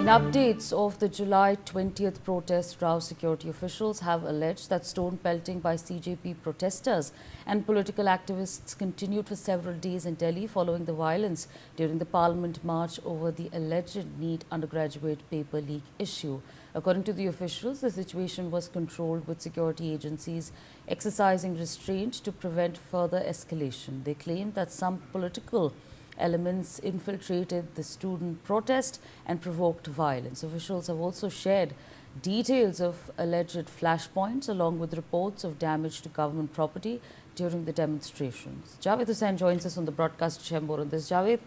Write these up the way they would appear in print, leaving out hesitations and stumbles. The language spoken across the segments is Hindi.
In updates of the July 20th protest, Rao security officials have alleged that stone pelting by CJP protesters and political activists continued for several days in Delhi following the violence during the Parliament march over the alleged NEET undergraduate paper leak issue. According to the officials, the situation was controlled with security agencies exercising restraint to prevent further escalation. They claim that some political elements infiltrated the student protest and provoked violence. Officials have also shared details of alleged flashpoints along with reports of damage to government property during the demonstrations. Javed Hussain joins us on the broadcast chamber on this. Javed,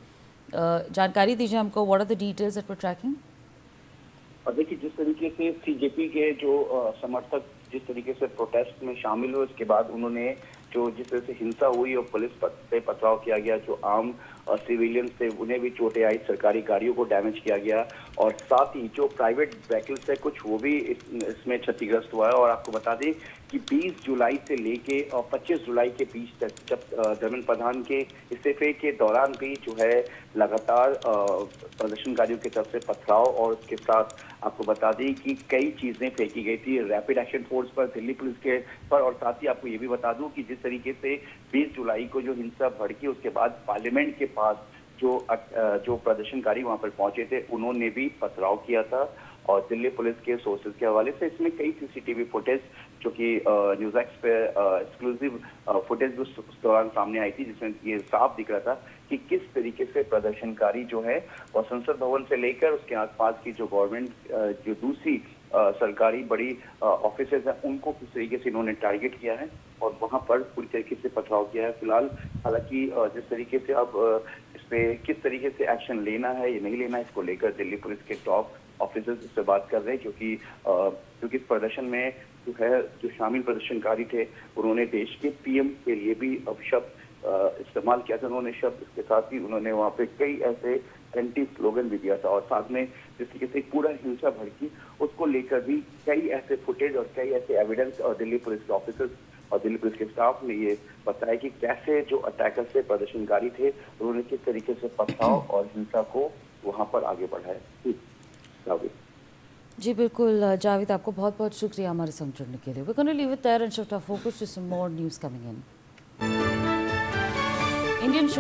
जानकारी दीजिए हमको, what are the details that we're tracking? और देखिए, जिस तरीके से सीजेपी के जो समर्थक जिस तरीके से प्रोटेस्ट में शामिल हुए, उसके बाद उन्होंने जिस तरह से हिंसा हुई और पुलिस पे पथराव किया गया, जो आम सिविलियंस थे उन्हें भी चोटें आई, सरकारी गाड़ियों को डैमेज किया गया और साथ ही जो प्राइवेट व्हीकल्स है कुछ वो भी इसमें क्षतिग्रस्त हुआ है। और आपको बता दें कि 20 जुलाई से लेके और 25 जुलाई के बीच तक जब धर्मेंद्र प्रधान के इस्तीफे के दौरान भी जो है लगातार प्रदर्शनकारियों की तरफ से पथराव और उसके साथ आपको बता दें कि कई चीजें फेंकी गई थी रैपिड एक्शन फोर्स पर, दिल्ली पुलिस के पर। और साथ ही आपको ये भी बता दूं कि जिस तरीके से 20 जुलाई को जो हिंसा भड़की, उसके बाद पार्लियामेंट के पास जो प्रदर्शनकारी वहां पर पहुंचे थे उन्होंने भी पथराव किया था। और दिल्ली पुलिस के सोर्सेज के हवाले से इसमें कई सीसीटीवी फुटेज जो कि न्यूज एक्स पे एक्सक्लूसिव फुटेज उस दौरान सामने आई थी, जिसमें ये साफ दिख रहा था कि किस तरीके से प्रदर्शनकारी जो है और संसद भवन से लेकर उसके आसपास की जो गवर्नमेंट जो दूसरी सरकारी बड़ी ऑफिसेज हैं उनको किस तरीके से इन्होंने टारगेट किया है और वहां पर पूरी तरीके से पथराव किया है। फिलहाल हालांकि जिस तरीके से अब इस पे किस तरीके से एक्शन लेना है या नहीं लेना है, इसको लेकर दिल्ली पुलिस के टॉप ऑफिसर्स से बात कर रहे हैं, क्योंकि इस प्रदर्शन में जो शामिल प्रदर्शनकारी थे उन्होंने देश के पीएम के लिए भी शब्द इस्तेमाल किया था। उन्होंने शब्द, इसके साथ ही उन्होंने वहां पे कई ऐसे एंटी स्लोगन भी दिया था और साथ में जिस तरीके से पूरा हिंसा भड़की उसको लेकर भी कई ऐसे फुटेज और कई ऐसे एविडेंस और दिल्ली पुलिस के ऑफिसर्स और दिल्ली पुलिस के स्टाफ ने ये बताया कि कैसे जो अटैकर से प्रदर्शनकारी थे उन्होंने किस तरीके से पथराव और हिंसा को वहां पर आगे बढ़ाया। जी बिल्कुल जावेद, आपको बहुत बहुत शुक्रिया हमारे संग जुड़ने के लिए। We're going to leave it there and shift our focus to some more news coming in.